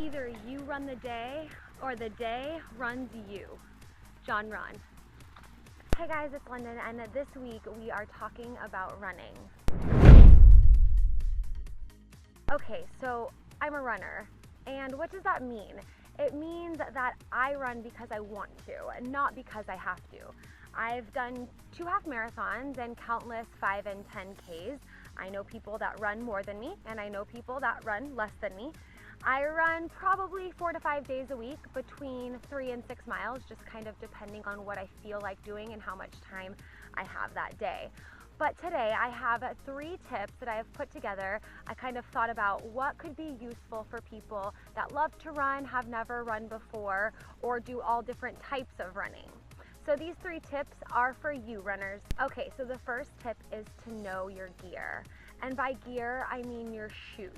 Either you run the day or the day runs you. John Ron. Hey guys, it's London, and this week we are talking about running. Okay, so I'm a runner, and what does that mean? It means that I run because I want to, not because I have to. I've done 2 half marathons and countless 5 and 10Ks. I know people that run more than me, and I know people that run less than me. I run probably 4 to 5 days a week, between 3 and 6 miles, just kind of depending on what I feel like doing and how much time I have that day. But today I have 3 tips that I have put together. I kind of thought about what could be useful for people that love to run, have never run before, or do all different types of running. So these 3 tips are for you runners. Okay, so the first tip is to know your gear. And by gear, I mean your shoes.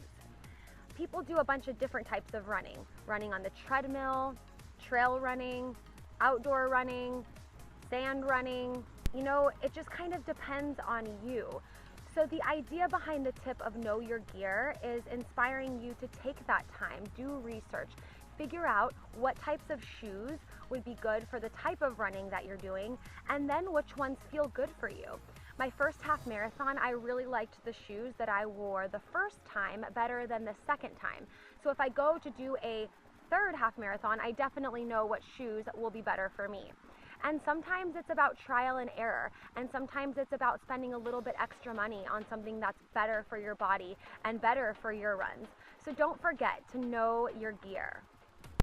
People do a bunch of different types of running. Running on the treadmill, trail running, outdoor running, sand running. You know, it just kind of depends on you. So the idea behind the tip of know your gear is inspiring you to take that time, do research, figure out what types of shoes would be good for the type of running that you're doing, and then which ones feel good for you. My first half marathon, I really liked the shoes that I wore the first time better than the second time. So if I go to do a third half marathon, I definitely know what shoes will be better for me. And sometimes it's about trial and error, and sometimes it's about spending a little bit extra money on something that's better for your body and better for your runs. So don't forget to know your gear.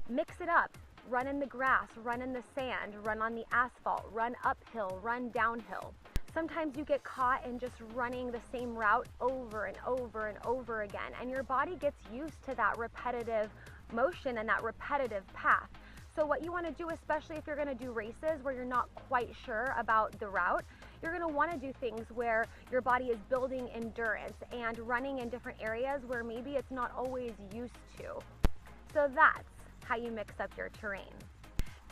Mix it up. Run in the grass, run in the sand, run on the asphalt, run uphill, run downhill. Sometimes you get caught in just running the same route over and over and over again, and your body gets used to that repetitive motion and that repetitive path. So what you want to do, especially if you're going to do races where you're not quite sure about the route, you're going to want to do things where your body is building endurance and running in different areas where maybe it's not always used to. So that's how you mix up your terrain.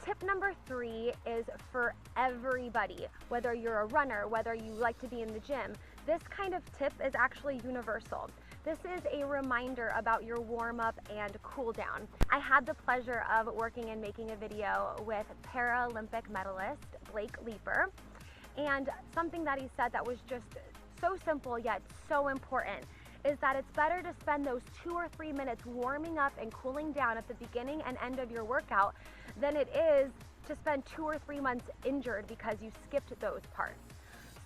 Tip number 3 is for everybody, whether you're a runner, whether you like to be in the gym. This kind of tip is actually universal. This is a reminder about your warm-up and cool-down. I had the pleasure of working and making a video with Paralympic medalist Blake Leeper, and something that he said that was just so simple yet so important is that it's better to spend those 2 or 3 minutes warming up and cooling down at the beginning and end of your workout than it is to spend 2 or 3 months injured because you skipped those parts.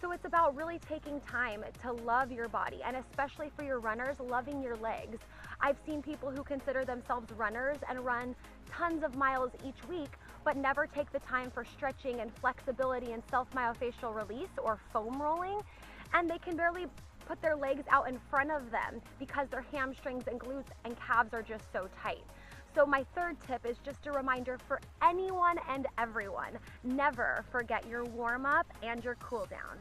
So it's about really taking time to love your body, and especially for your runners, loving your legs. I've seen people who consider themselves runners and run tons of miles each week, but never take the time for stretching and flexibility and self-myofascial release or foam rolling, and they can barely put their legs out in front of them because their hamstrings and glutes and calves are just so tight. So my third tip is just a reminder for anyone and everyone, never forget your warm-up and your cool-down.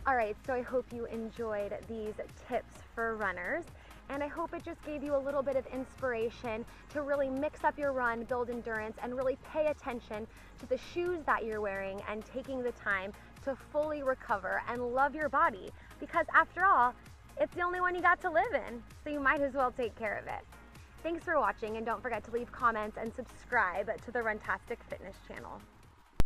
All right, so I hope you enjoyed these tips for runners, and I hope it just gave you a little bit of inspiration to really mix up your run, build endurance, and really pay attention to the shoes that you're wearing and taking the time to fully recover and love your body, because after all, it's the only one you got to live in, so you might as well take care of it. Thanks for watching, and don't forget to leave comments and subscribe to the Runtastic Fitness Channel.